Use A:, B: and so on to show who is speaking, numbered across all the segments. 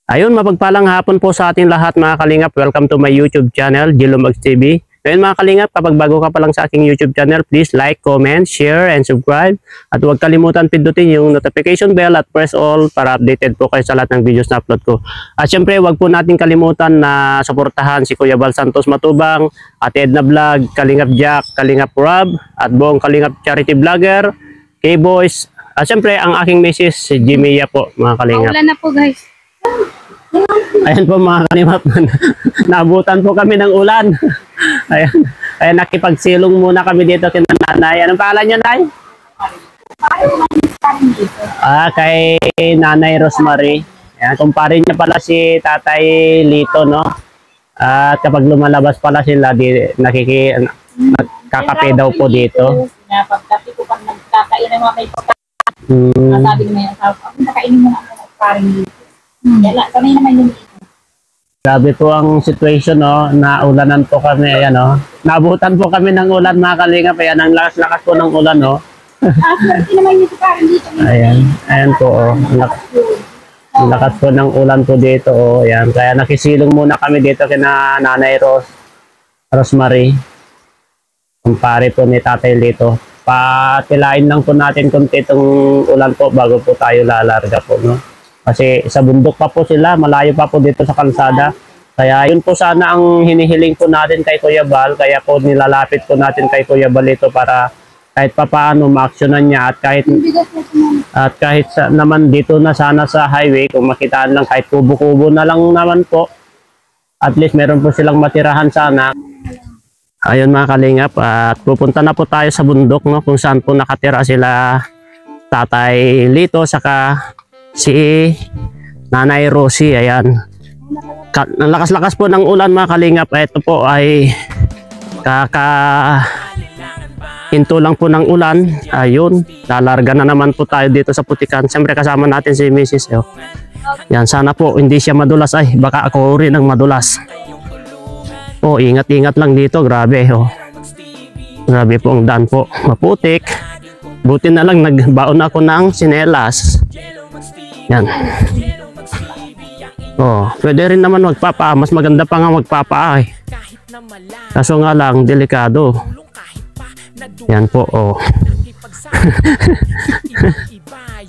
A: Ayun, mapagpalang hapon po sa ating lahat mga kalingap. Welcome to my YouTube channel, Jilomags TV. Ngayon mga kalingap, kapag bago ka pa lang sa aking YouTube channel, please like, comment, share, and subscribe. At huwag kalimutan pindutin yung notification bell at press all para updated po kayo sa lahat ng videos na upload ko. At syempre, huwag po natin kalimutan na suportahan si Kuya Val Santos Matubang, Ate Edna Vlog, Kalingap Jack, Kalingap Rob, at buong Kalingap Charity Vlogger, K-Boys. At syempre, ang aking misis, si Jimia po mga kalingap.
B: Maulan na po guys.
A: Ayan po mga kalingap, naabutan po kami ng ulan. Ayan, nakipagsilong muna kami dito kina nanay. Anong pangalan niyo, Nay? Kay Nanay Rosemary. Ayan, kumpare niya pala si Tatay Lito, no? At kapag lumalabas pala sila, nakakape daw po dito.
B: Pagkapi ko pag nagkakain ng mga may pagkain, sabi naman yung asawa, ako nakainin mo na ako ng paring dito. Kaya kamay naman yung dito.
A: Grabe po ang situation, no? Naulanan po kami, ayan, no? Nabutan po kami ng ulan mga kalingap. Ayan, ang lakas-lakas po ng ulan, no?
B: Swerte naman yung paring dito.
A: Ayan po, oh. Ang lakas po ng ulan po dito, oh. Ayan, kaya nakisilong muna kami dito kina Nanay Rosemary. Kumpare po ni Tatay Lito. Patilain lang po natin kunti itong ulan po bago po tayo lalarga po, no? Kasi sa bundok pa po sila, malayo pa po dito sa kalsada. Kaya yun po sana ang hinihiling po natin kay Kuya Val. Kaya po nilalapit po natin kay Kuya Val ito para kahit papaano ma-actionan niya at kahit naman dito na sana sa highway, kung makitaan lang kahit kubo-kubo na lang naman po, at least meron po silang matirahan sana. Ayun mga kalingap, at pupunta na po tayo sa bundok, no, kung saan po nakatira sila Tatay Lito saka si Nanay Rosie. Ayan, ang lakas-lakas po ng ulan mga kalingap. Ito po ay hinto lang po ng ulan. Ayun, lalarga na naman po tayo dito sa Putikan. Siyempre kasama natin si Mrs. Yan, sana po hindi siya madulas. Ay, baka ako rin ang madulas. Oh, ingat-ingat lang dito. Grabe, oh. Grabe po ang daan po. Maputik. Buti na lang nagbaon ako ng sinelas. Yan. Oh, pwede rin naman magpapa. Mas maganda pa nga magpapa, eh. Kaso nga lang, delikado. Yan po, oh.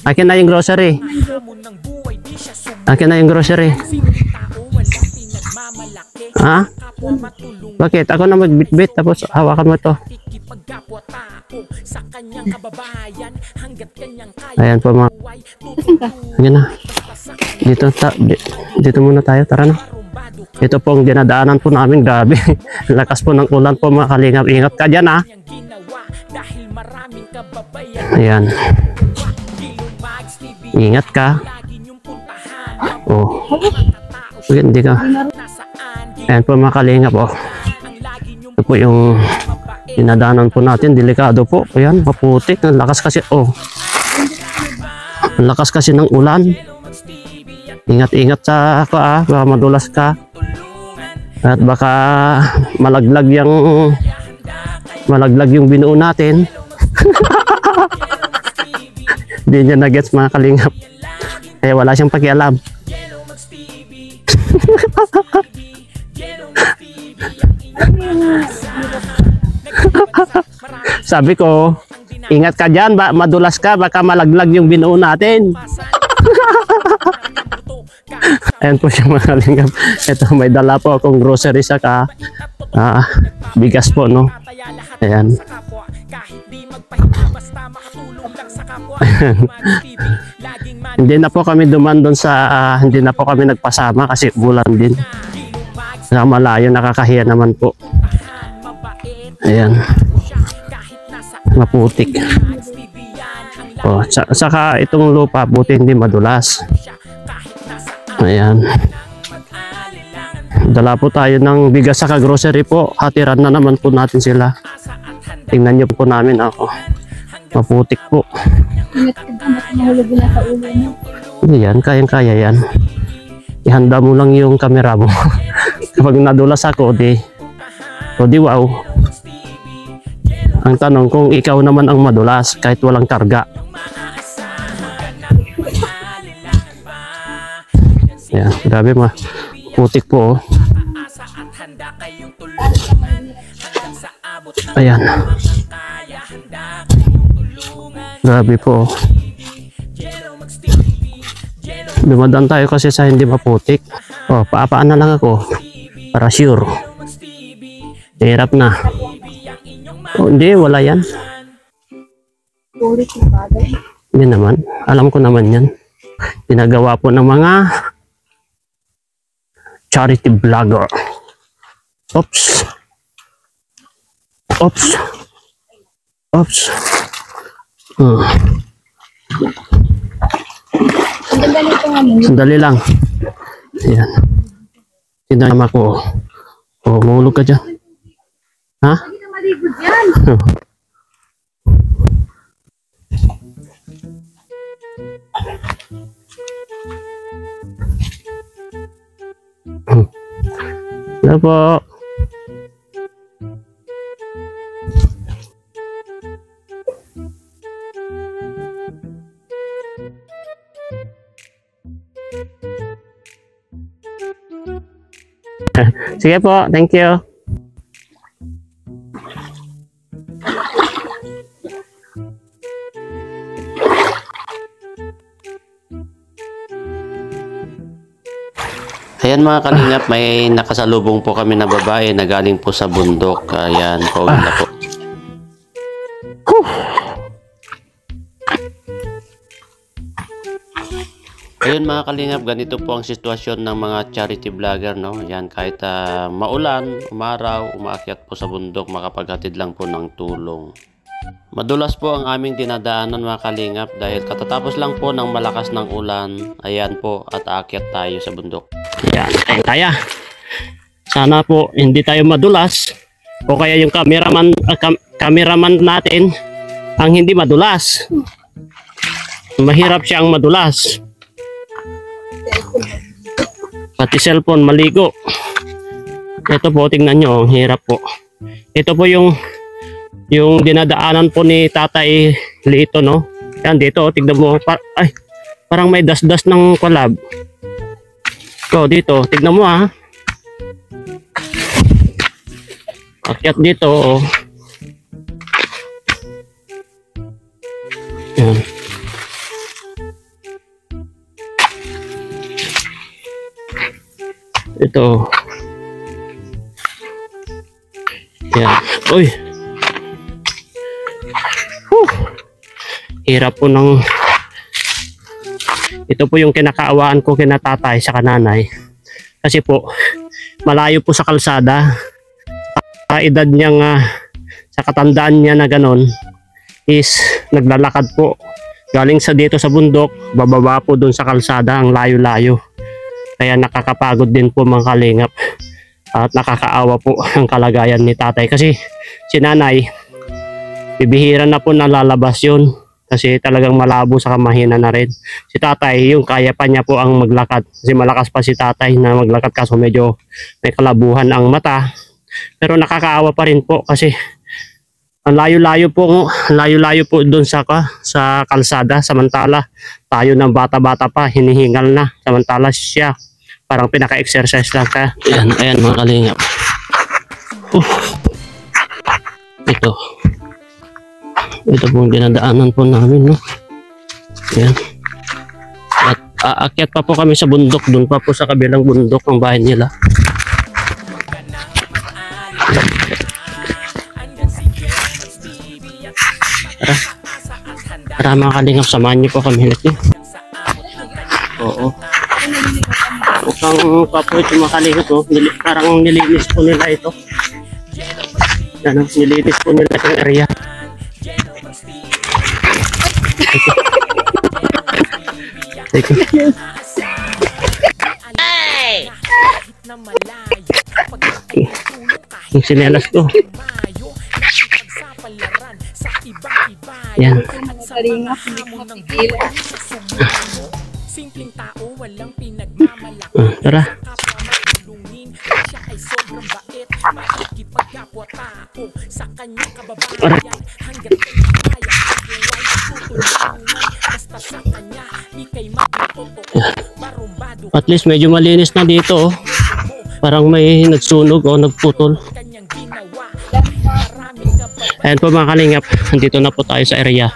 A: Akin na yung grocery. Akin na yung grocery. Ha? Bakit? Ako na magbitbit tapos hawakan mo to. Ayan po mga. Ayan na. Dito muna tayo. Tara na. Ito po ang dinadaanan po namin. Grabe. Lakas po ng ulan po mga kalingap. Ingat ka dyan, ha. Ayan. Ingat ka. Oh. Hindi ka. Ayan po mga kalingap, oh. Ito po yung dinadaanan po natin. Delikado po. Ayan, maputik. Ang lakas kasi, oh. Ang lakas kasi ng ulan. Ingat-ingat sa ka, baka madulas ka. At baka malaglag yung binuo natin. Hindi niya na-gets mga kalingap. Kaya wala siyang pakialam. Sabi ko, ingat ka dyan, madulas ka, baka malaglag yung binuo natin. Ayan po siya mga kalingap. Ito, may dala po akong grocery saka bigas po, no. Ayan. Hindi na po kami duman doon sa hindi na po kami nagpasama kasi bulan din. Saka malayo, nakakahiya naman po. Ayan. Maputik. Oh, saka itong lupa, buti hindi madulas. Ayan. Dala po tayo ng bigas saka grocery po. Hatiran na naman po natin sila. Tingnan niyo po namin ako. Maputik po.
B: Ingat ka ba na mahulog na sa ulo mo?
A: Yan, kayang-kaya yan. Ihanda mo lang yung camera mo. Kapag nadulas ako, di wow. Ang tanong kung ikaw naman ang madulas kahit walang karga. Ayan, grabe mga putik po oh. Ayan. Grabe po oh. Dumadaan tayo kasi sa hindi maputik. Oh, paapaan na lang ako para sure. Hirap na. Oh, hindi, wala yan. Hindi naman. Alam ko naman yan. Ginagawa po ng mga charity vlogger. Oops. Oops. Oops. Sandali lang. Ayan. Sinama ko. Oh, mahulog ka dyan. Ha?
B: Hindi na maligod yan.
A: Hello po. Sige po, thank you. Ayan mga kalingap, may nakasalubong po kami na babae na galing po sa bundok. Ayan, pauwi na po. Ayun mga kalingap, ganito po ang sitwasyon ng mga charity vlogger, no? Ayan, kahit maulan, umaraw, umaakyat po sa bundok, makapaghatid lang po ng tulong. Madulas po ang aming dinadaanan mga kalingap dahil katatapos lang po ng malakas ng ulan. Ayan po, at aakyat tayo sa bundok. Ayan, ayun tayo. Sana po hindi tayo madulas o kaya yung cameraman natin ang hindi madulas. Mahirap siyang madulas. Pati cellphone maligo. Ito po, tingnan nyo, ang hirap po. Ito po yung dinadaanan po ni Tatay Lito, no? Yan, dito, tignan mo. Ay, parang may das-das ng collab. So, dito, tignan mo ha. Akyat dito, oh. Yan. Ito. Yan. Uy. Hirap po ng... Ito po yung kinakaawaan ko kina tatay sa kananay. Kasi po, malayo po sa kalsada. Sa edad niyang, sa katandaan niya na ganon, is naglalakad po. Galing sa dito sa bundok, bababa po dun sa kalsada, ang layo-layo. Kaya nakakapagod din po mga kalingap. At nakakaawa po ang kalagayan ni tatay. Kasi si nanay, bibihira na po nalalabas yun. Kasi talagang malabo sa kamahina na rin. Si tatay, yung kaya pa niya po ang maglakad. Kasi malakas pa si tatay na maglakad kaso medyo may kalabuhan ang mata. Pero nakakaawa pa rin po kasi ang layo-layo po doon sa kalsada. Samantala, tayo ng bata-bata pa, hinihingal na. Samantala siya, parang pinaka-exercise lang ka. Ayan mga kalingap. Ito po yung dinadaanan po namin, no? Ayan. At aakyat pa po kami sa bundok, doon pa po sa kabilang bundok ang bahay nila. Tara mga kalingap, samahan niyo po kami ulit. Oo. Mukhang papo ito mga kalingap, no? Parang nilinis po nila ito. Yan, nilinis po nila itong area. Yung sinelas ko. Yan. Tara. At least medyo malinis na dito. Oh. Parang may nagsunog o nagputol. Ayan po mga kalingap, nandito na po tayo sa area.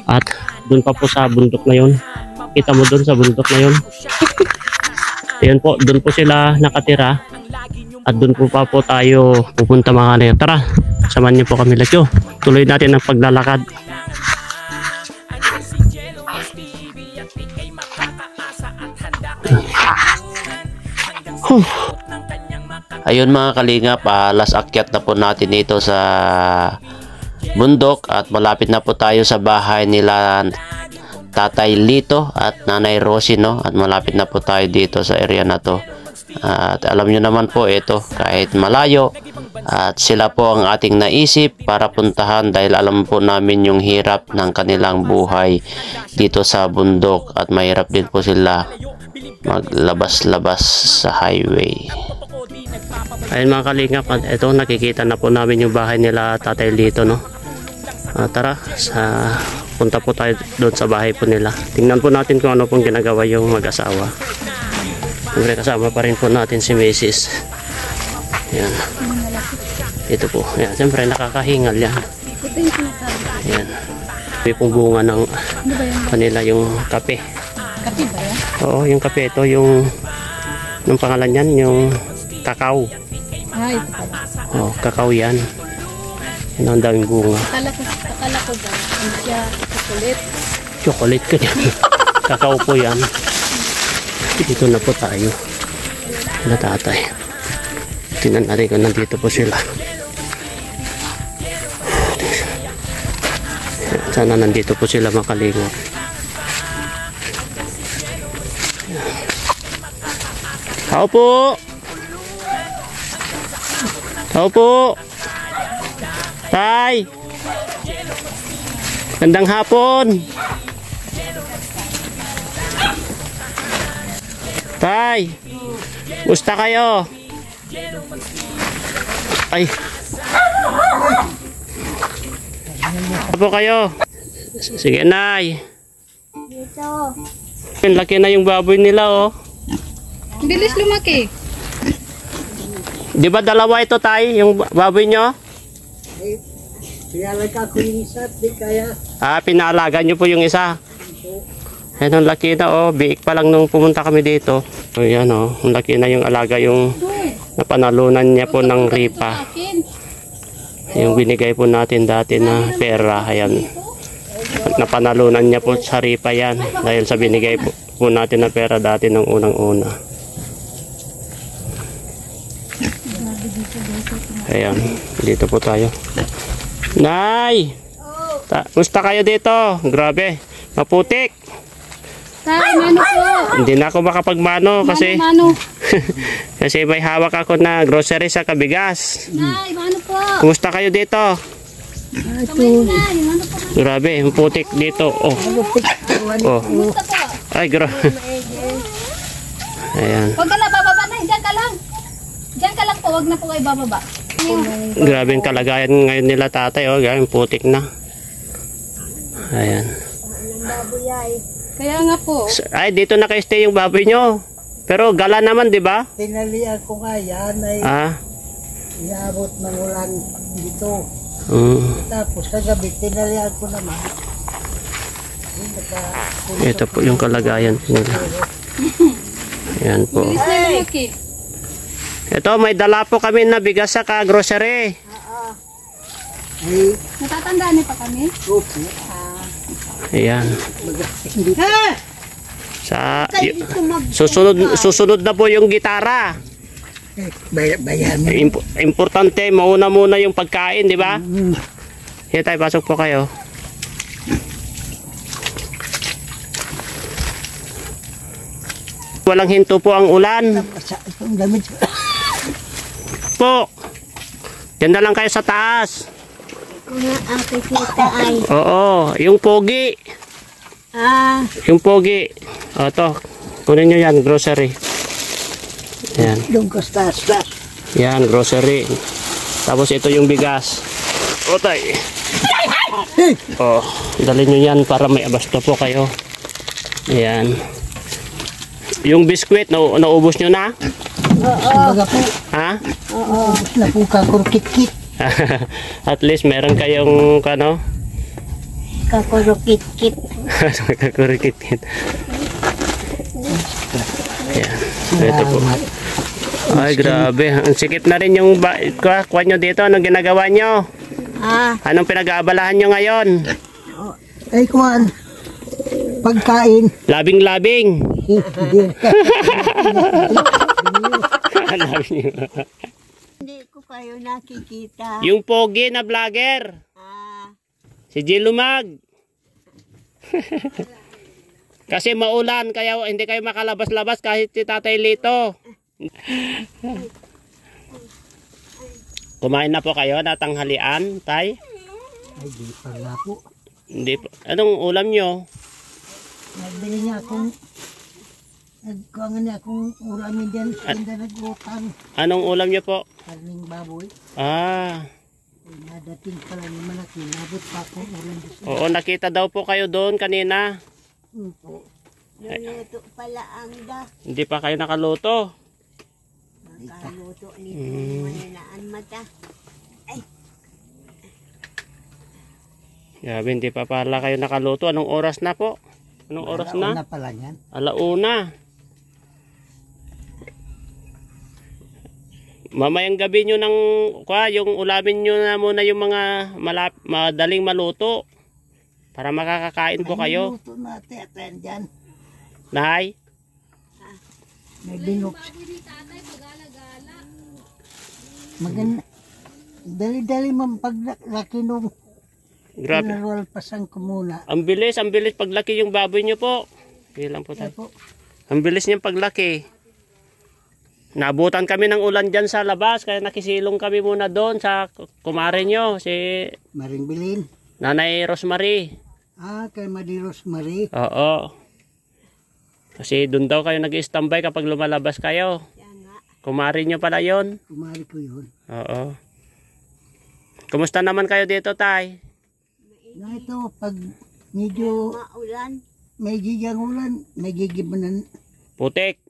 A: At doon pa po sa bundok na yun. Kita mo doon sa bundok na yun. Ayan po, doon po sila nakatira. At doon po pa po tayo pupunta mga kalingap. Tara, samahan niyo po kami. Let's go. Tuloy natin ang paglalakad. Ayun mga kalingap, last akyat na po natin dito sa bundok at malapit na po tayo sa bahay nila Tatay Lito at Nanay Rosie, no? At malapit na po tayo dito sa area na to. At alam nyo naman po ito, kahit malayo at sila po ang ating naisip para puntahan dahil alam po namin yung hirap ng kanilang buhay dito sa bundok at mahirap din po sila maglabas-labas sa highway. Ayun mga kalingap, ito nakikita na po namin yung bahay nila Tatay Lito, no? Tara, punta po tayo doon sa bahay po nila. Tingnan po natin kung ano pong ginagawa yung mag-asawa. Siyempre kasama pa rin po natin si Mrs. Yan. Ito po. Yan. Siyempre nakakahingal yan. Yan. May pong bunga ng kanila yung kape.
B: Kape ba yan?
A: Oo, yung kape. Ito yung pangalan yan, yung kakao.
B: Ito pala.
A: Oh, kakao yan. Yan ang daming bunga.
B: Akala ko ba? Hindi siya chocolate.
A: Chocolate ka yan. Kakao po yan. Dito na po tayo. Na tatay. Tingnan natin kung nandito po sila. Sana nandito po sila makalingot. Tao po! Tao po! Tay! Gandang hapon! Tay! Gusta kayo? Ay! Ano po kayo? Sige, Nay!
B: Dito.
A: Laki na yung baboy nila, oh.
B: Bilis lumaki.
A: Di ba dalawa ito, Tay? Yung baboy nyo?
C: Pinalaga ko yung isa, di kaya.
A: Pinalaga nyo po yung isa. Ayan, ang laki na, oh. Biik pa lang nung pumunta kami dito. Ayan, oh. Ang laki na yung alaga yung napanalunan niya po ng ripa. Yung binigay po natin dati na pera. Ayan. Napanalunan niya po sa ripa yan. Dahil sa binigay po natin na pera dati ng unang-una. Ayan. Dito po tayo. Nay! Musta kayo dito? Grabe. Maputik.
B: Tay, mano po.
A: Hindi na ako makapagmano kasi
B: Mano.
A: kasi may hawak ako na grocery sa kabigas.
B: Tay, mano po.
A: Kumusta kayo dito?
B: Kamay mo na. Mano po.
A: Grabe, maputik dito. Oh. Oh.
B: Kumusta po?
A: Ay, Ayan.
B: Huwag ka na bababa na. Diyan ka lang. Diyan ka lang po. Huwag na po kayo bababa.
A: Grabe yung kalagayan ngayon nila tatay. Oh, grabe, putik na. Ayan.
B: Kaya nga po.
A: Ay, dito na kayo stay yung baboy nyo. Pero gala naman, di ba?
C: Tinalian ko nga yan ay inabot ng ulan dito. Tapos sa gabi, tinalian ko naman.
A: Ito po yung kalagayan nila. Ayan po.
B: Bilis na lumaki.
A: Ito, may dala po kami na bigas sa grocery.
C: Ay,
B: Natatandaan niyo pa kami?
C: okay.
A: Ayan.
C: Ha!
A: Susunod na po yung gitara.
C: Bayan mo.
A: Importante, mauna muna yung pagkain, di ba? Sige tayo, pasok po kayo. Walang hinto po ang ulan.
C: Ang damit.
A: Po. Diyan na lang kayo sa taas.
C: Kung ang kikita ay.
A: Oo, yung pogi. Yung pogi. O, to. Kunin nyo yan, grocery. Yan.
C: Doon ko stas.
A: Yan, grocery. Tapos ito yung bigas. Otay. O, dalhin nyo yan para may abasto po kayo. Ayan. Yung biskwit, naubos nyo na?
C: Kumbaga po,
A: Ha?
C: ubos na po kakurkit-kit.
A: At least meron kayong ano?
C: Kakurkit-kit.
A: Kakurikit. Ayan. Ito po. Ay, grabe. Ang sikip na rin yung kuha nyo dito. Anong ginagawa nyo? Anong pinag-aabalahan nyo ngayon?
C: Ay, kuhan. Pagkain.
A: Labing-labing.
D: Hindi ko kayo nakikita.
A: Yung pogi na vlogger. Si Jilumag. Kasi maulan, kaya hindi kayo makalabas-labas kahit si Tatay Lito. Kumain na po kayo na tanghalian, Tay?
C: Ay, di pala po.
A: Hindi po. Anong ulam nyo?
C: Nagbili niya akong nagkuhangan niya akong ulamin din. Hindi nag-utang.
A: Anong ulam nyo po?
C: Karning baboy.
A: Ah,
C: Ay, nadating pala naman at nabot pa akong ulam dito.
A: oo, nakita daw po kayo doon kanina.
C: Po.
D: Luluto pala ang
A: Hindi pa kayo nakaluto.
D: nakaluto nito maninaan mata.
A: Grabe, hindi pa pala kayo nakaluto. Anong oras na po? Anong oras na?
C: Una pala yan.
A: Alauna. Mamayang gabi nyo ng yung ulamin nyo na muna yung mga madaling maluto para makakakain po kayo.
C: Luto natin at yan dyan.
A: Nay?
C: May binok. Maganda. Dali-dali man paglaki nung
A: Grabe.
C: pinarwalpasan ko muna.
A: Ang bilis paglaki yung baboy nyo po. Ilan po tayo?
C: Ako,
A: Ang bilis niyang paglaki. Nabutan kami ng ulan dyan sa labas, kaya nakisilong kami muna doon sa kumare nyo, si
C: Maring Bilin.
A: Nanay Rosemary.
C: Kay Madi Rosemary.
A: Oo. Kasi doon daw kayo nag-standby kapag lumalabas kayo. Kumare nyo pala yon.
C: Kumari ko yun.
A: Oo. Kumusta naman kayo dito, Tay?
C: Na ito, pag medyo
D: Maulan.
C: may gigang ulan, may gigibanan.
A: Putik.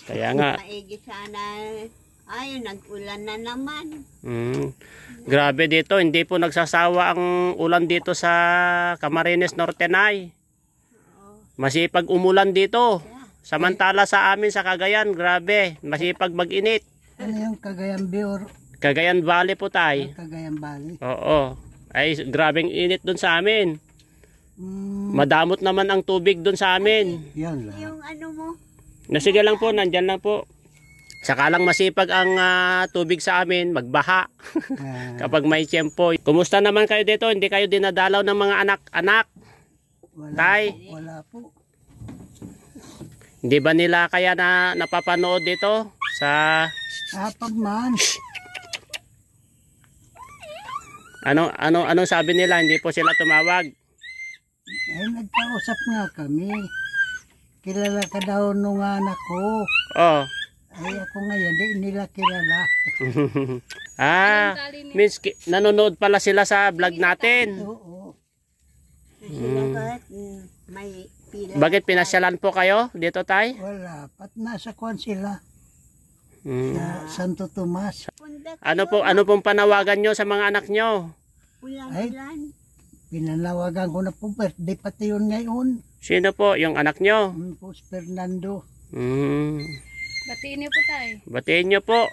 A: Kaya nga.
D: Maigi sana. Ay, nag-ulan na naman.
A: Grabe dito, hindi po nagsasawa ang ulan dito sa Camarines Norte, Nay. Masipag umulan dito. Samantala sa amin sa Cagayan, grabe, masipag mag-init.
C: Ano yung Cagayan Bior,
A: Cagayan Valley po, Tay.
C: Cagayan Valley.
A: Oo. Ay, grabeng init doon sa amin.
C: Mm,
A: Madamot naman ang tubig doon sa amin.
C: yan lang.
D: Yung ano mo,
A: Sige lang po, nandyan lang po. Saka lang masipag ang tubig sa amin, magbaha kapag may tiyempo. Kumusta naman kayo dito? Hindi kayo dinadalaw ng mga anak-anak?
C: Wala,
A: Tay?
C: wala po.
A: Hindi ba nila kaya napapanood dito sa
C: Kapag man,
A: anong sabi nila? Hindi po sila tumawag.
C: ay nagkausap nga kami. Kilala ka daw nung anak ko.
A: Oh.
C: Ay ako ngayon, di nila kilala.
A: Means nanonood pala sila sa vlog natin.
C: Oo.
D: sila kahit may pila.
A: Bakit pinasyalan po kayo dito, Tay?
C: Wala. Pat nasa kwan sila.
A: Mm.
C: Sa Santo Tomas.
D: Punta
A: Ano pong panawagan nyo sa mga anak nyo?
D: ulan-ulan.
C: Pinanawagan ko na po, birthday pati yun ngayon.
A: Sino po? Yung anak nyo?
C: Po, si Fernando.
B: Batiin niyo po tayo.
A: Batiin nyo po.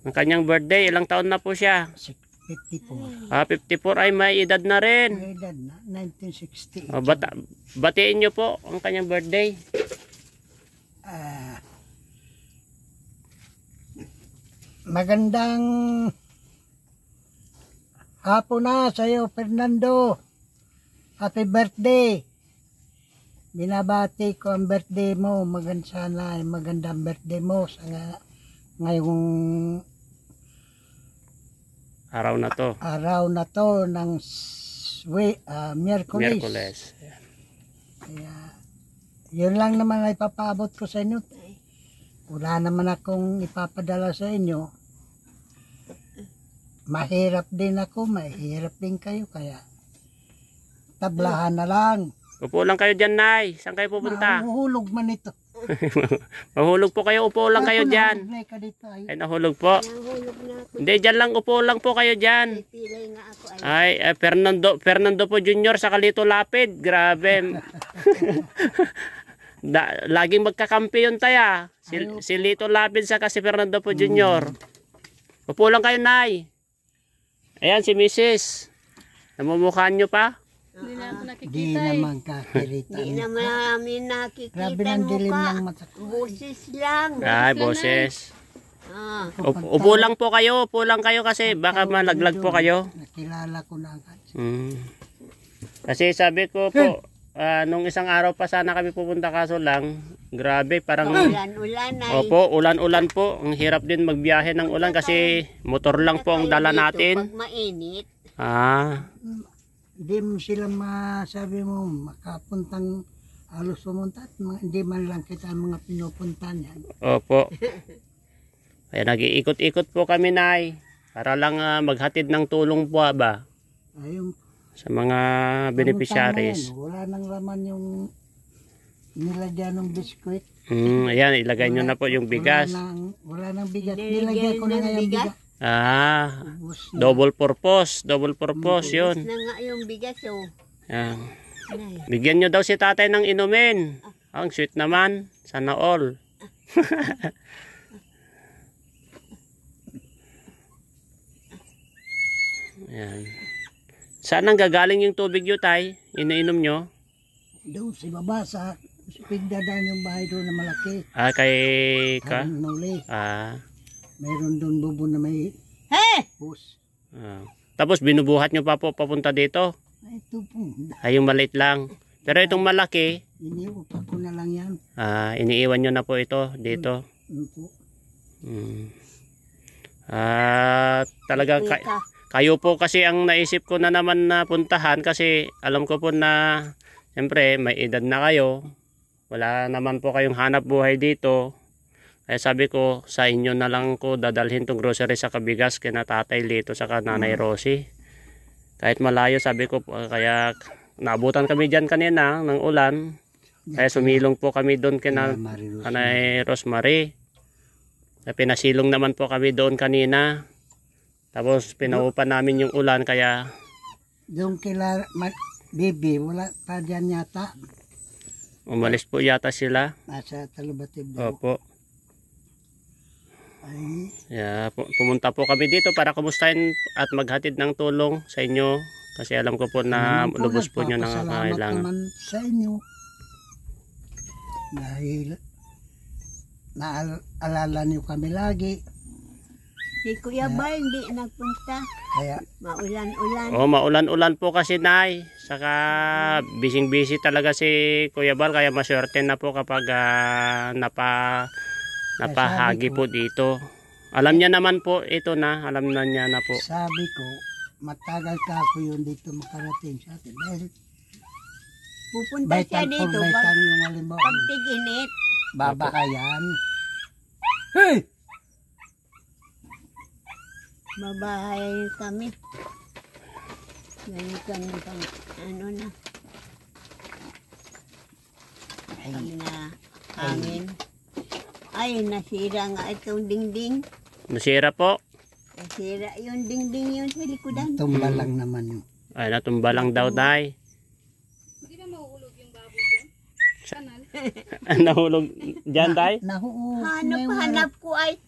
A: Ang kanyang birthday, ilang taon na po siya?
C: 54.
A: 54 ay may edad na rin.
C: May edad na, 1960.
A: Batiin nyo po ang kanyang birthday.
C: Magandang hapon na sa iyo, Fernando. Happy birthday. Binabati ko ang birthday mo. Magandang birthday mo sa ngayong
A: Araw na to.
C: araw na to ng Miyerkules.
A: Miyerkules.
C: Kaya, yun lang naman ay papaabot ko sa inyo. Wala naman akong ipapadala sa inyo. Mahirap din ako, mahirap din kayo, kaya tablahan na lang.
A: Upo lang kayo dyan, Nay. Saan kayo pupunta?
C: Mahuhulog man ito.
A: Mahulog po kayo, upo lang kayo dyan. Ay, nahulog po.
D: Nahulog na ako.
A: Hindi, dyan lang, upo lang po kayo dyan.
D: Pilay nga ako. Ay,
A: Ay, Fernando po Junior sa Kalito Lapid. Grabe. Laging magkakampi yun taya. Si Lito Lapid sa si Fernando po Junior. Upo lang kayo, Nay. Ayan, si Mrs. Namumukhaan nyo pa?
B: Hindi na ako
C: Di
B: nakikita eh.
C: naman kakirita.
D: di naman namin nakikita
C: Grabe ng dilim
D: mukha.
C: ng mata ko.
D: Busis lang.
A: Ay, boses.
D: Ah,
A: Upo lang po kayo. Upo lang kayo kasi baka malaglag po kayo.
C: Nakilala ko na agad.
A: Kasi sabi ko po, nung isang araw pa sana kami pupunta kaso lang, grabe parang...
D: ulan-ulan ay.
A: Opo, ulan-ulan po. Ang hirap din magbiyahe ng ulan kasi motor lang po ang dala natin.
D: Pag mainit.
A: Ah,
C: Hindi mo sila masabi mo makapuntang halos pumunta at hindi man lang kita ang mga pinupunta niyan.
A: opo. Kaya nag-iikot-ikot po kami, Nay. Para lang maghatid ng tulong po ba
C: Ayun.
A: sa mga beneficiaries.
C: Wala nang laman yung nilagyan ng biskwit.
A: Ayan, ilagay nyo na po yung bigas.
C: Wala nang bigas. Nilagyan ko na nga yung bigas.
A: Ah,
C: Ubus na.
A: double purpose yun.
D: Na nga yung bigas oh.
A: Ayan.
D: Nay.
A: Bigyan nyo daw si tatay ng inumin. Ang sweet naman. Sana all. Ayan. Saan ang gagaling yung tubig nyo, tay? Iniinom nyo?
C: Doon si baba sa pigdadan yung bahay doon na malaki.
A: Ah, kay ka?
C: Ang nuli.
A: Ah.
C: Mayroon doon bubo na may
D: Hey!
C: bus.
A: Tapos binubuhat nyo pa po papunta dito?
C: Ay, ito po.
A: Ay, yung maliit lang. Pero itong malaki,
C: Iniupa ko na lang yan.
A: iniiwan nyo na po ito dito.
C: Ano po?
A: Talagang
D: Teka.
A: kayo po kasi ang naisip ko na naman na puntahan kasi alam ko po na siyempre may edad na kayo. Wala naman po kayong hanap buhay dito. Kaya sabi ko sa inyo na lang ko dadalhin tong grocery sa kabigas kina Tatay Lito sa Nanay Rosie. Kahit malayo sabi ko kaya naabutan kami dyan kanina ng ulan. Kaya sumilong po kami doon kina Nanay Rosemary. Pinasilong naman po kami doon kanina. Tapos pinaupa namin yung ulan kaya
C: Doon kila Bibi, wala pa dyan yata.
A: umalis po yata sila.
C: Nasa Talubatib daw.
A: Opo.
C: Ay,
A: Pumunta po kami dito para kumustahin at maghatid ng tulong sa inyo. Kasi alam ko po na
C: naman
A: lubos po nyo
C: nagpapasalamat
A: nangangailangan.
C: naman sa inyo. Dahil naalala niyo kami lagi.
D: Si Kuya Bar hindi nagpunta.
C: Kaya
D: Maulan-ulan.
A: Oh, maulan-ulan po kasi, Nay. Saka busy talaga si Kuya Bal kaya maswerte na po kapag napahagi po dito. Alam niya naman po ito na, alam na niya na po.
C: sabi ko, matagal ka ako yun dito makarating sa atin. Dahil
D: Pupunta siya
C: baitan for
D: dito.
C: baitan yung halimbawa.
D: Pag tig-init.
C: Babakayan. Hey!
D: Babahay kami. Ganyan kami pang ano na. Kami na hangin. Ay, nasira nga itong dingding.
A: Nasira po.
D: Nasira yung dingding yun sa likodan.
C: Tumba lang naman yun.
A: Ay, natumba lang daw, Nay.
B: Hindi na mahuhulog yung baboy dyan. Kanal.
A: Nahulog dyan, Tay?
D: Hanap ko ay.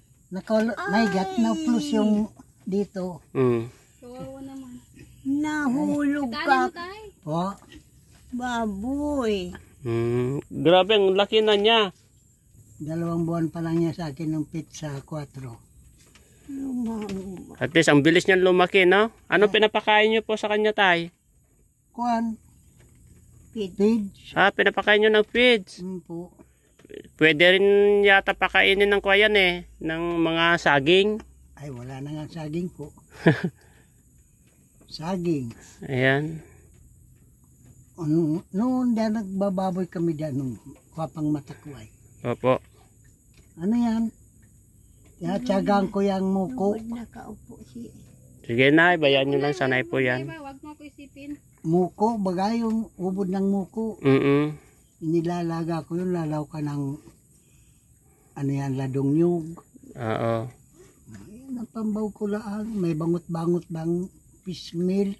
C: May gat na plus yung dito.
B: Kawawa naman.
D: Nahulog
B: Tali
D: ka.
B: mo tayo.
C: Po,
D: Baboy.
A: Grabe, ang laki na niya.
C: 2 buwan pa lang niya sa akin ng pizza 4.
A: At least, ang bilis niyan lumaki, no? Ano pinapakain niyo po sa kanya, Tay?
C: Kuan,
D: Pit.
C: page.
A: Pinapakain niyo ng feeds.
C: Po.
A: Pwede rin yata pakainin ng kuyan ng mga saging.
C: Ay, wala na nga saging po. Saging.
A: Ayan.
C: Noon dyan nagbababoy kami dyan nung kwapang matakway.
A: Opo.
C: Ano yan? Tiyatsagaan ko yung muko.
D: Nakaupo si.
A: Sige, Nay, bayaan niyo lang, sanay po yan.
B: Diba, wag mo ako isipin.
C: muko, bagay yung ubod ng muko. Inilalaga ko yun, lalaw ka ng ano yan, ladong nyug.
A: Oo.
C: Ayun, ang pambaw ko lang, may bangot-bangot bang fish meal.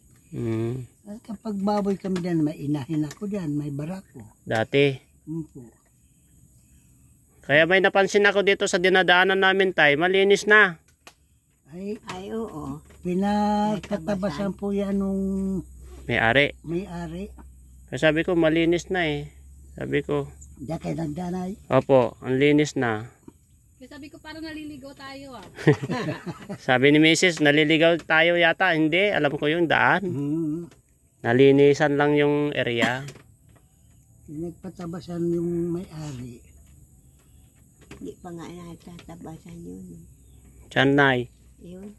C: At kapag baboy kami dyan, may inahin ako dyan, may barako.
A: Dati.
C: Po.
A: Kaya may napansin ako dito sa dinadaanan namin, tay, malinis na.
C: Ay,
D: oo.
C: pinagtatabasan po yan nung
A: May-ari.
C: may-ari.
A: Kaya sabi ko, malinis na eh. Sabi ko,
C: Diyan kayo nagdanay.
A: opo, ang linis na.
B: Kasi sabi ko parang naliligaw tayo ah.
A: Sabi ni Mrs., naliligaw tayo yata. Hindi, alam ko yung daan. Nalinisan lang yung area.
C: Pinagpatabasan yung may-ari.
D: Hindi pa nga natatabasan yun.
A: Chanay.
D: Yun.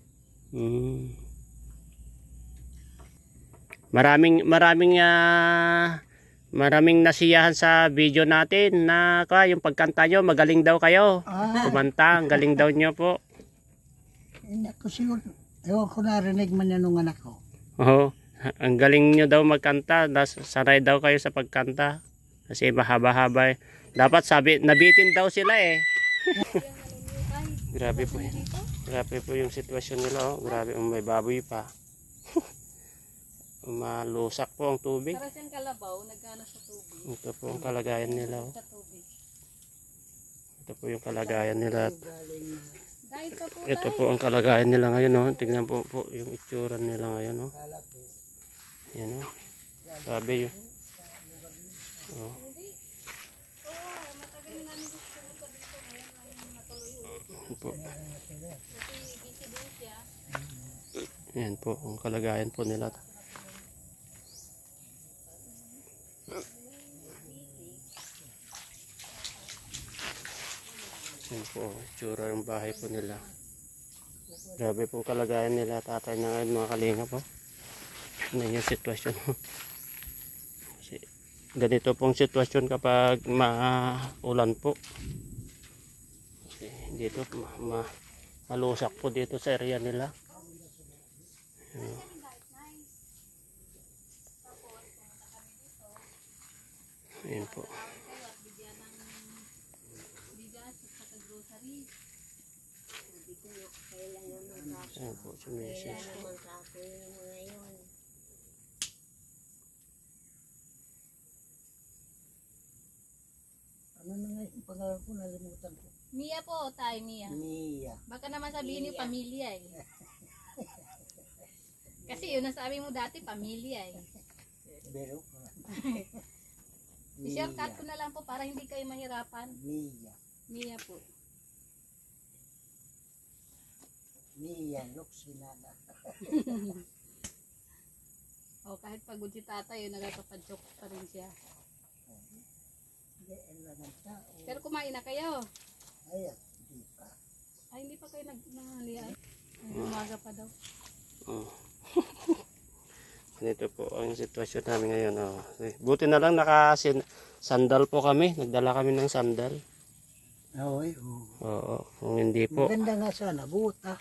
A: Maraming nasiyahan sa video natin na yung pagkanta nyo, magaling daw kayo. Kumanta, ang galing daw nyo po.
C: Hindi ko siguro. Ewan ko narinig man yan nung anak ko.
A: Oo, ang galing nyo daw magkanta. Sanay daw kayo sa pagkanta. Kasi mahaba-haba. Dapat nabitin daw sila eh. Grabe po yan. Grabe po yung sitwasyon nila. Oh. Grabe, may baboy pa. Malusak po ang tubig.
B: Para siyang kalabaw, nagana sa tubig.
A: Ito po ang kalagayan nila. Oh.
B: Sa tubig.
A: Ito po yung kalagayan nila.
B: Dahil pa po
A: Ito po ang kalagayan nila ngayon. Oh. Tignan po yung itsura nila ngayon. Oh. Yan oh. Sabi yun. Oh. Po. Yan po ang kalagayan po nila. Yan po, tsura ng bahay po nila. Grabe po kalagayan nila, tatay na ngayon mga kalinga po. Ano yung sitwasyon mo? Ganito pong sitwasyon kapag maulan po. Kasi dito malusak po dito sa area nila. Ayan po. Ayan po si Mrs.
C: Ano na nga yung pangalan ko, nalimutan ko.
B: Mia po, tayo Mia.
C: Mia.
B: Baka naman sabihin niyo pamilya eh. Kasi yun ang sabi mo dati, pamilya eh.
C: Pero,
B: I-shortcut ko na lang po para hindi kayo mahirapan.
C: Mia.
B: Mia po.
C: Mia, Luxinada.
B: O kahit pagod si tatay, nagpapadjok pa rin siya. Pero kumain na kayo.
C: Ay, hindi pa.
B: Ay, hindi pa kayo nanghalian. Umaga pa daw.
A: Oh. Ganito po ang sitwasyon namin ngayon. Oh. Buti na lang naka-sandal po kami. Nagdala kami ng sandal.
C: Oo.
A: Oo. Kung hindi po.
C: Maganda nga sana, buta.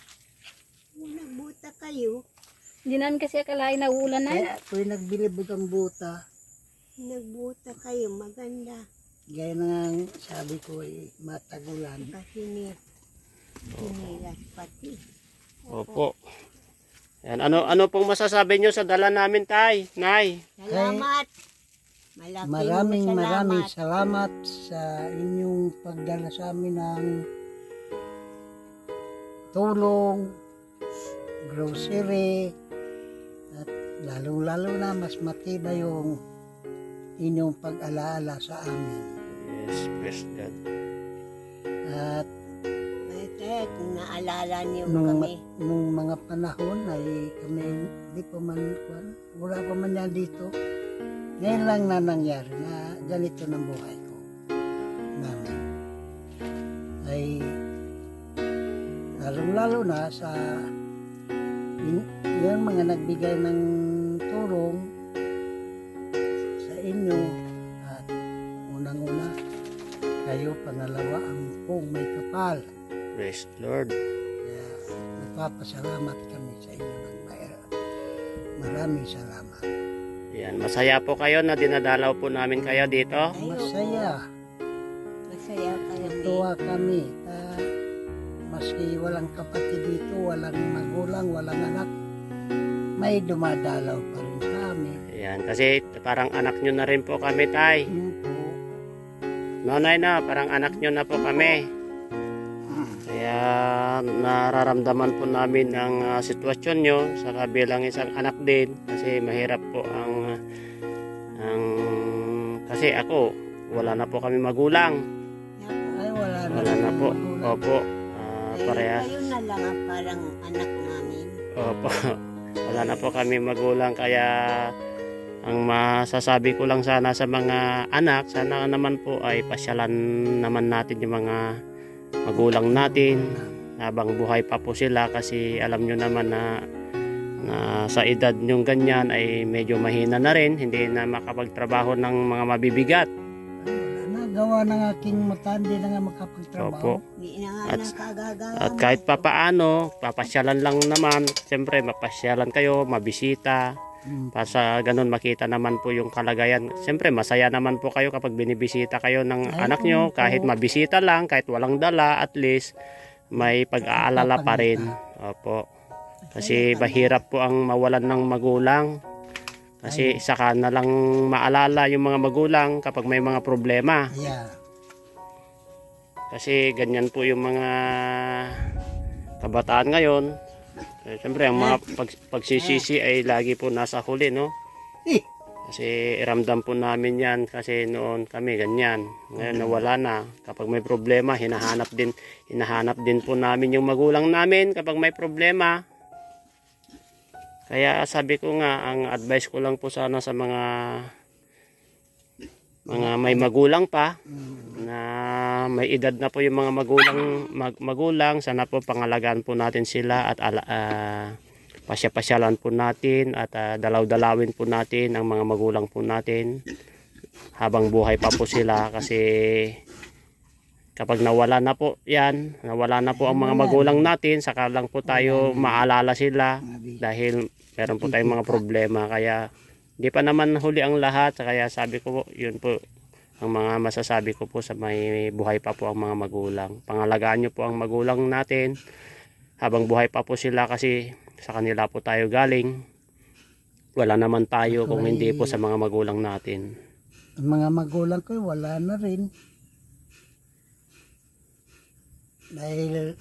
D: Nagbuta kayo.
B: Hindi namin kasi akalain na uulan na.
C: Kaya kung nagbilibog ang buta,
D: Nagbuta kayo. Maganda.
C: gaya na nga sabi ko ay matagulan.
D: Kasi sinilas pati.
A: Opo. Yan. Ano pong masasabi nyo sa dala namin, tay? Nay?
D: Salamat.
C: Maraming salamat sa inyong pagdala sa amin ng tulong, grocery, at lalo na mas matibay yung inyong pag-alaala sa amin.
A: Yes, praise God.
C: At
D: Kung naalala niyo
C: nung
D: kami.
C: mga panahon ay kami di pa man, wala pa man yan dito. Ngayon lang na nangyari na ganito ng buhay ko namin. Ay lalo na sa yung mga nagbigay ng tulong sa inyo, at unang-una kayo, pangalawa ang pong may kapal.
A: Praise the Lord.
C: Kaya nagpapasalamat kami sa inyo ng mayroon. Maraming salamat.
A: Yan, masaya po kayo na dinadalaw po namin kayo dito.
C: Masaya.
D: Masaya kayo.
C: Tuwa kami. Maski walang kapatid dito, walang magulang, walang anak, may dumadalaw pa rin kami.
A: Yan, kasi parang anak nyo na rin po kami, tay.
C: Po.
A: Nanay na, parang anak nyo na po kami. Kaya nararamdaman po namin ang sitwasyon nyo sa kabilang isang anak din. Kasi mahirap po kasi ako, wala na po kami magulang.
C: Ay,
A: Wala na po. Opo. Parehas.
D: Kayo na lang ang parang anak namin.
A: Opo. Wala na po kami magulang, kaya ang masasabi ko lang sana sa mga anak, sana naman po ay pasyalan naman natin yung mga magulang natin habang buhay pa po sila, kasi alam nyo naman na sa edad nyong ganyan ay medyo mahina na rin, hindi na makapagtrabaho ng mga mabibigat.
C: Gawa ng aking mata, hindi na nga makapagtrabaho.
A: Opo.
D: Hindi na nga nakagagawa.
A: At kahit papaano, papasyalan lang naman. Siyempre, mapasyalan kayo, mabisita. Para sa ganun makita naman po yung kalagayan. Siyempre, masaya naman po kayo kapag binibisita kayo ng anak nyo. Kahit mabisita lang, kahit walang dala, at least may pag-aalala pa rin. Opo. Kasi mahirap po ang mawalan ng magulang. Kasi saka na lang maalala yung mga magulang kapag may mga problema.
C: Yeah.
A: Kasi ganyan po yung mga kabataan ngayon. Siyempre, ang mga pagsisisi ay lagi po nasa huli, no? Kasi ramdam po namin yan, kasi noon kami ganyan. Ngayon nawala na. Kapag may problema, hinahanap din po namin yung magulang namin kapag may problema. Kaya sabi ko nga, ang advice ko lang po sana sa mga may magulang pa, na may edad na po yung mga magulang, sana po pangalagaan po natin sila at pasya-pasyalan po natin at dalaw-dalawin po natin ang mga magulang po natin habang buhay pa po sila, kasi kapag nawala na po ang mga magulang natin, saka lang po tayo maalala sila dahil meron po tayong mga problema. Kaya di pa naman huli ang lahat, kaya sabi ko po, yun po ang mga masasabi ko po sa may buhay pa po ang mga magulang. Pangalagaan nyo po ang magulang natin habang buhay pa po sila, kasi sa kanila po tayo galing. Wala naman tayo kung hindi po sa mga magulang natin.
C: Ang mga magulang ko wala na rin. Dahil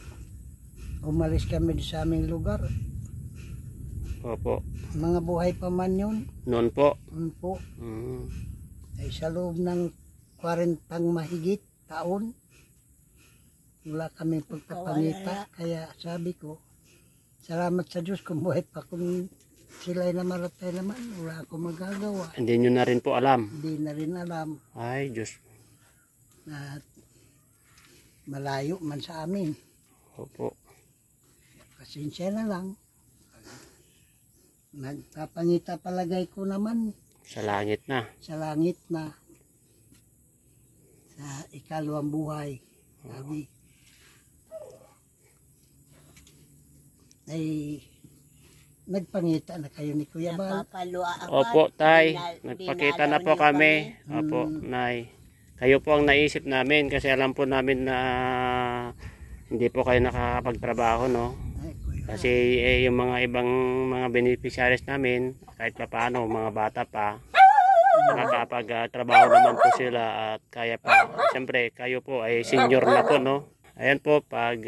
C: umalis kami sa aming lugar.
A: Opo.
C: Mga buhay pa man yun.
A: Noon po.
C: Noon po. Ay sa loob ng 40 mahigit taon, wala kami pagpapangita. Kaya sabi ko, salamat sa Diyos kung buhay pa. Kung sila'y namaratay naman, wala akong magagawa.
A: Hindi nyo na rin po alam.
C: Hindi na rin alam.
A: Ay, Diyos.
C: Na malayo man sa amin.
A: Opo.
C: Pasensya na lang. Nagpapangita palagay ko naman
A: Sa langit na.
C: sa langit na sa ikalawang buhay. Sabi, ay nagpangita na kayo ni Kuya Bal.
D: Napapalua ako.
A: Opo, tay. Nagpakita na po kami. Opo, nay. Kayo po ang naisip namin, kasi alam po namin na hindi po kayo nakakapagtrabaho, no?
C: Ay, Kuya.
A: Kasi yung mga ibang mga beneficiaries namin, kahit pa paano, mga bata pa, nakakapagtrabaho naman po sila at kaya pa. Siyempre, kayo po ay senior na po, no? Ayan po, pag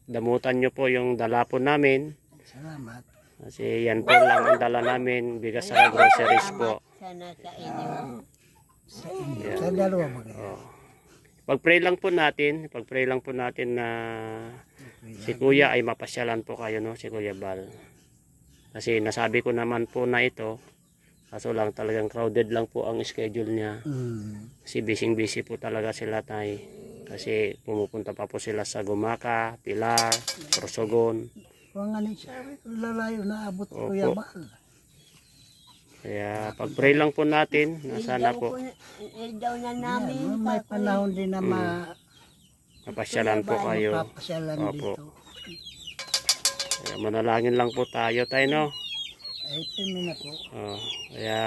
A: damutan nyo po yung dala po namin.
C: Salamat.
A: Kasi yan po lang ang dala namin, bigas sa groceries po.
D: Sana sa inyo.
C: Sa dalawa ba kayo?
A: Pag-pray lang po natin na si Kuya ay mapasyalan po kayo, no? Si Kuya Bal. Kasi nasabi ko naman po na ito, kaso lang talagang crowded lang po ang schedule niya. Kasi busy po talaga sila, tay. Kasi pumupunta pa po sila sa Gumaka, Pilar, Sorsogon.
C: Kung nga ni sabi ko, lalayo na abot Kuya Bal.
A: Kaya pag-pray lang po natin, na sana po
D: Daw na namin.
C: May panahon din na
A: mapasyalan po kayo.
C: mapapasyalan
A: Opo.
C: dito.
A: Kaya manalangin lang po tayo, no?
C: Ay, pimi na po.
A: Oh, kaya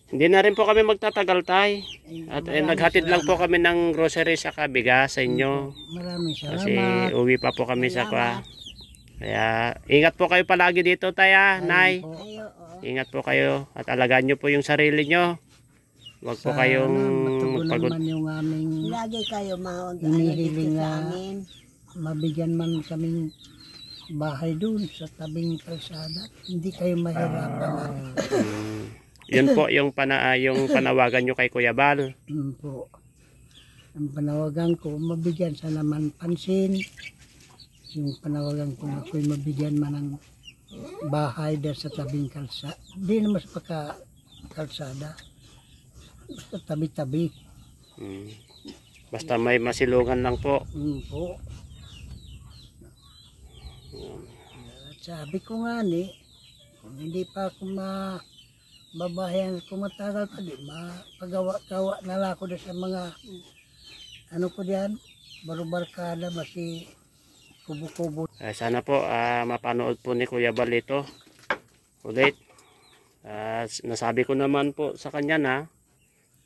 A: hindi na rin po kami magtatagal tay. At naghatid lang po kami ng grocery sa bigas sa inyo.
C: Maraming
A: Kasi
C: salamat.
A: uwi pa po kami sa Kaya ingat po kayo palagi dito tay, nay.
C: Po.
D: Ayo, oo.
A: Ingat po kayo at alagaan nyo po yung sarili nyo. Huwag po kayong
C: matugunan
A: magpagod.
C: man yung aming
D: Lagi kayo maunta
C: Hinihiling
D: dito sa
C: na-
D: amin.
C: mabigyan man kaming bahay doon sa tabing kalsada. Hindi kayo mahirapan.
A: Yun po yung yung panawagan nyo kay Kuya Bal.
C: Po. Ang panawagan ko, mabigyan sa naman pansin. Yung panawagan ko na ako'y mabigyan man ng bahay dahil sa tabing kalsada. Hindi naman sa kalsada. Basta tabi-tabi.
A: Basta may masilungan lang po.
C: Po. At sabi ko nga ni, kung hindi pa ako babahayan kung matagal pa di, mapagawa-gawa na lang ako sa mga ano ko diyan, barubarkada, basi kubo-kubo.
A: Sana po mapanood po ni Kuya Bal ito ulit. Nasabi ko naman po sa kanya na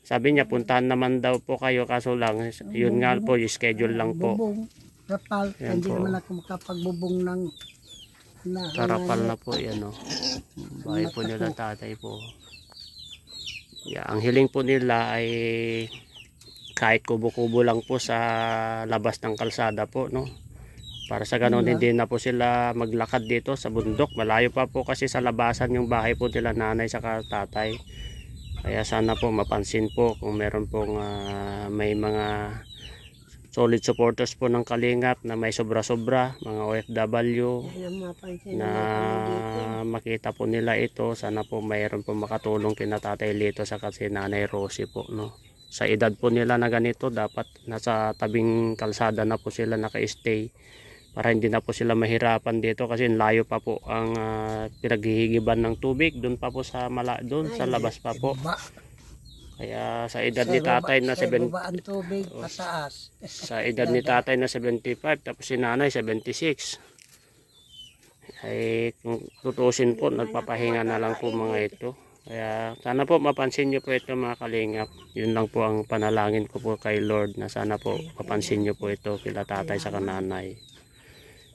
A: sabi niya puntahan naman daw po kayo, kaso lang yun nga po yung schedule lang po.
C: Bubong, rapal,
A: Yan
C: hindi
A: po.
C: naman ako makapagbubong ng
A: Karapal na po yan, no. Bahay po nila tatay po. Yeah, ang hiling po nila ay kahit kubo-kubo lang po sa labas ng kalsada po, no. Para sa ganun hindi na po sila maglakad dito sa bundok. Malayo pa po kasi sa labasan yung bahay po nila nanay sa tatay. Kaya sana po mapansin po kung meron pong may mga solid supporters po ng Kalingap na may sobra-sobra, mga OFW
D: Yan ang mapansin
A: na makita po nila ito. Sana po mayroon po makatulong kina Tatay Lito sa kasi Nanay Rosie po, no. Sa edad po nila na ganito, dapat nasa tabing kalsada na po sila naka-stay para hindi na po sila mahirapan dito kasi layo pa po ang pinaghihigiban ng tubig doon pa po sa doon sa labas pa po. Kaya sa edad ni tatay na 70,
C: ang tubig, pataas.
A: sa edad ni tatay na 75 tapos si nanay 76, ay kung tutusin po nagpapahinga na lang po mga ito. Kaya sana po mapansin nyo po ito mga Kalingap. Yun lang po ang panalangin ko po kay Lord na sana po mapansin nyo po ito kila tatay sa kananay.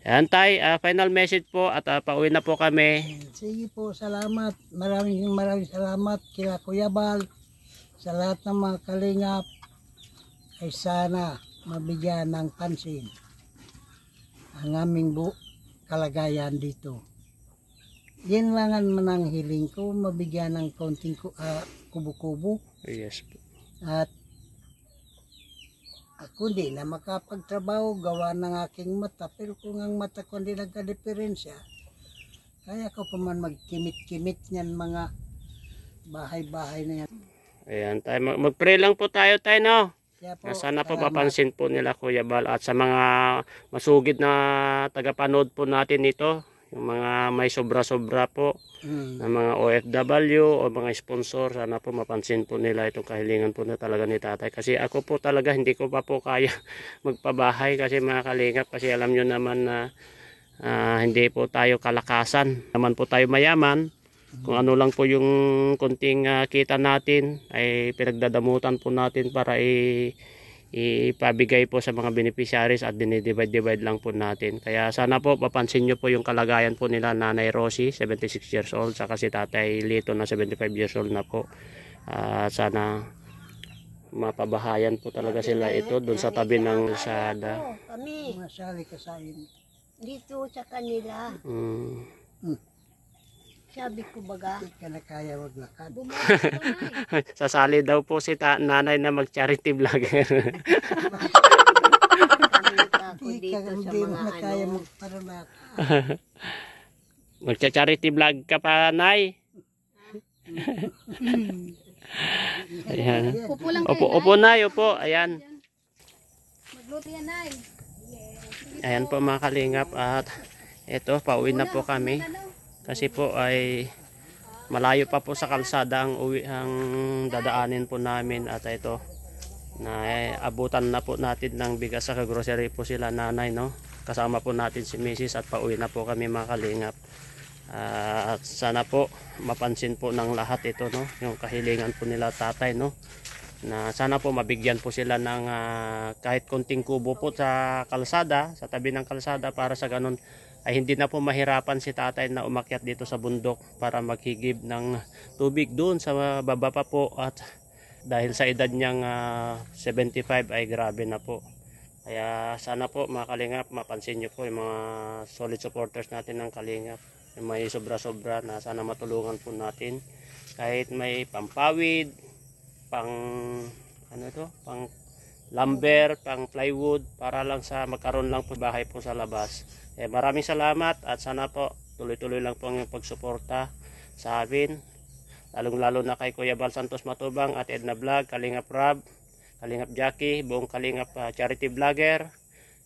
A: Ayan tay, final message po at pauwi na po kami.
C: Sige po, salamat. Maraming salamat kila Kuya Bal. Sa lahat ng mga Kalingap ay sana mabigyan ng pansin ang aming kalagayan dito. Yan lang ang manang hiling ko, mabigyan ng kaunting kubo-kubo.
A: Yes po.
C: At ako hindi na makapagtrabaho, gawa ng aking mata. Pero kung ang mata ko hindi nagka-diferensya, kaya ko pa man magkimit-kimit niyan mga bahay-bahay na yan.
A: Ayan tayo, mag-pray lang po tayo tayo, no.
C: Kaya
A: Na sana po mapansin po nila Kuya Bal at sa mga masugid na tagapanood po natin ito, yung mga may sobra-sobra po na mga OFW o mga sponsor, sana po mapansin po nila itong kahilingan po na talaga ni tatay. Kasi ako po talaga hindi ko pa po kaya magpabahay kasi mga Kalingap, kasi alam nyo naman na hindi po tayo kalakasan, naman po tayo mayaman. Kung ano lang po yung kunting kita natin ay pinagdadamutan po natin para ipabigay po sa mga beneficiaries at dinidivide-divide lang po natin. Kaya sana po papansin nyo po yung kalagayan po nila Nanay Rosie, 76 years old, saka si Tatay Lito na 75 years old na po. Sana mapabahayan po talaga sila ito doon sa tabi ng kalsada.
D: Kami
C: masali ka sa inyo.
D: dito sa kanila. Sabi ko baga,
C: Hindi ka na kaya maglakad.
A: Sasali daw po si nanay na mag-charity vlogger.
D: ako
C: Hindi ka
D: dito sa
C: hindi mo
D: mga
C: na kaya
D: ano.
C: magparalak.
A: Mag-charity vlog ka pa, Nay. Ayan.
B: Upo lang
A: Opo, opo, Nay, opo. Ayan.
B: Magluto yan, Nay.
A: Ayan po mga Kalingap at ito, pauwi na po kami. Kasi po ay malayo pa po sa kalsada ang dadaanin po namin at ito na abutan na po natin ng bigas sa grocery po sila nanay, no. Kasama po natin si Mrs. at pauwi na po kami mga Kalingap. Sana po mapansin po ng lahat ito, no, yung kahilingan po nila tatay, no, na sana po mabigyan po sila ng kahit konting kubo po sa kalsada, sa tabi ng kalsada, para sa ganun ay hindi na po mahirapan si tatay na umakyat dito sa bundok para maghigib ng tubig doon sa baba pa po. At dahil sa edad niyang 75 ay grabe na po. Kaya sana po mga kalingap, mapansin nyo po yung mga solid supporters natin ng kalingap, yung may sobra-sobra, na sana matulungan po natin kahit may pampawid, pang lumber, pang plywood, para lang sa magkaroon lang po bahay po sa labas. Maraming salamat at sana po tuloy-tuloy lang po ang pagsuporta sa amin, lalong-lalo na kay Kuya Bal Santos Matubang at Edna Vlog, Kalingap Rab, Kalingap Jackie, buong Kalingap charity vlogger,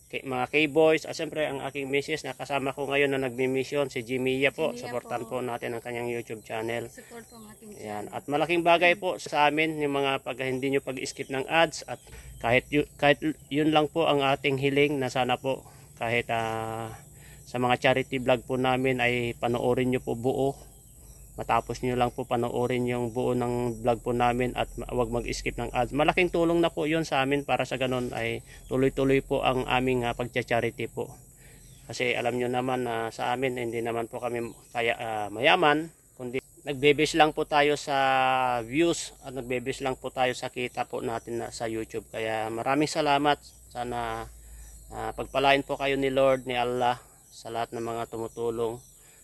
A: mga K-boys, at siyempre ang aking misis na kasama ko ngayon na nagmi-mission, si Jimia po. Supportan po natin ang kanyang YouTube channel.
B: Support po ang ating
A: Yan. At malaking bagay po sa amin yung mga hindi nyo pag-skip ng ads, at kahit yun lang po ang ating hiling, na sana po kahit sa mga charity vlog po namin ay panoorin nyo po buo. Matapos nyo lang po panoorin yung buo ng vlog po namin at wag mag-skip ng ads. Malaking tulong na po yun sa amin, para sa ganun ay tuloy-tuloy po ang aming pagcha-charity po. Kasi alam nyo naman na sa amin hindi naman po kami kaya mayaman, kundi nagbebase lang po tayo sa views at nagbebase lang po tayo sa kita po natin sa YouTube. Kaya maraming salamat. Sana pagpalain po kayo ni Lord, ni Allah, sa lahat ng mga tumutulong.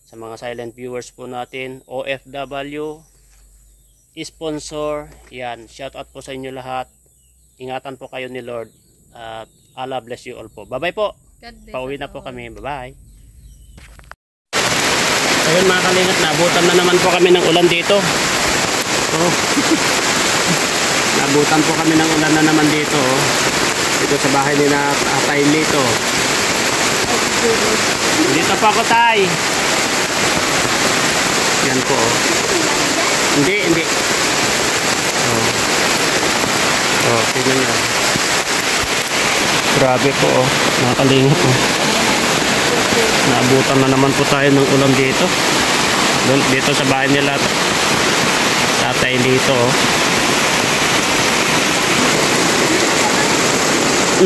A: Sa mga silent viewers po natin, OFW, sponsor, yan, shout out po sa inyo lahat. Ingatan po kayo ni Lord. Allah bless you all po. Bye-bye po. Pauwi na po kami. Bye-bye. Ayun mga kalingap, nabutan na naman po kami ng ulan dito. Oh. Nabutan po kami ng ulan na naman dito. Oh. Dito sa bahay ni na Tay Lito. Dito pa ako, Tay. Yan po, oh. Hindi. Oh, tignan nyo. Grabe po, oh. Nakalingap, oh. Naabutan na naman po tayo ng ulan dito. Dito sa bahay nila Tatay dito, oh.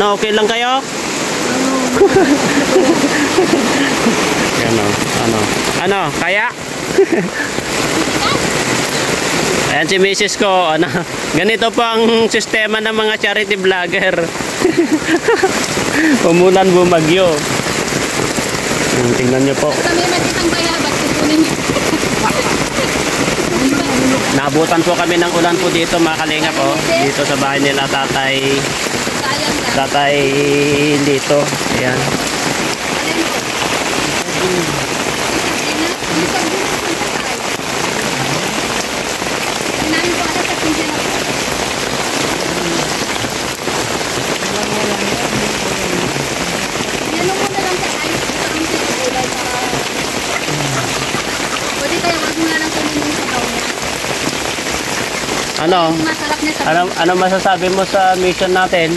A: No, okay lang kayo? Yan, oh. Ano, kaya? Ayan si misis ko, ganito po ang sistema ng mga charity vlogger. Umulan, bumagyo. Tingnan nyo po.
B: Kami matitang bayabag, kukunin niyo.
A: Naabutan po kami ng ulan po dito mga kalingap, oh. Dito sa bahay nila Tatay dito. Ayan. Ano masasabi mo sa mission natin?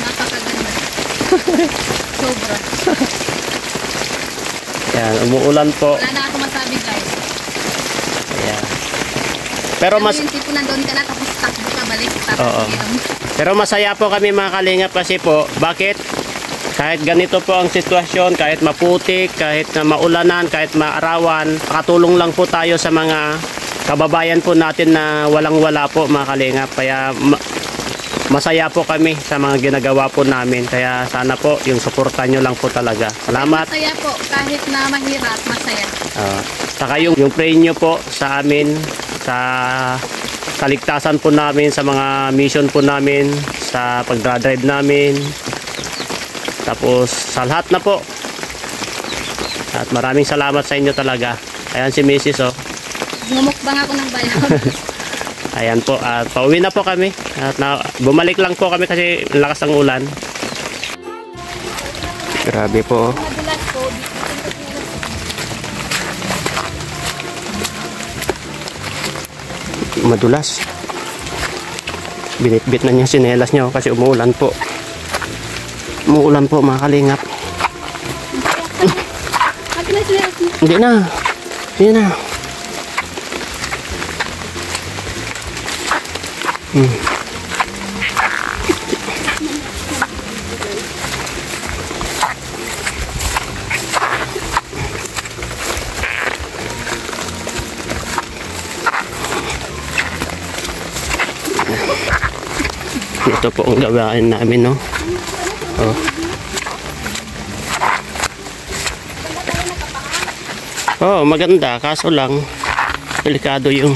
B: Napakaganda. Sobra.
A: Yan, umuulan po.
B: Wala na ako masabi, guys.
A: Ayan. Pero
B: yung tipo nandun ka na, tapos takbo ka balik.
A: Oo. Pero masaya po kami mga kalingap, kasi po, bakit? Kahit ganito po ang sitwasyon, kahit maputik, kahit na maulanan, kahit maarawan, makatulong lang po tayo sa mga kababayan po natin na walang-wala po mga kalingap. Kaya masaya po kami sa mga ginagawa po namin. Kaya sana po yung suporta nyo lang po talaga. Salamat.
B: Masaya po, kahit na mahirap, masaya.
A: Saka yung pray nyo po sa amin, sa kaligtasan po namin, sa mga mission po namin, sa pagdadrive namin, tapos sa lahat na po. At maraming salamat sa inyo talaga. Ayan si Mrs. oh.
B: Ngumukbang ako ng bayaw.
A: Ayan po, at pauwi na po kami. At bumalik lang po kami kasi lakas ng ulan. Grabe po.
B: Madulas po.
A: Madulas. Binit-bit na niya sinelas niya kasi umuulan po. Umuulan po mga kalingap. Hindi na. Yan na. Ito po ang gawain namin, no? Oh. Oh, maganda. Kaso lang, delikado yung...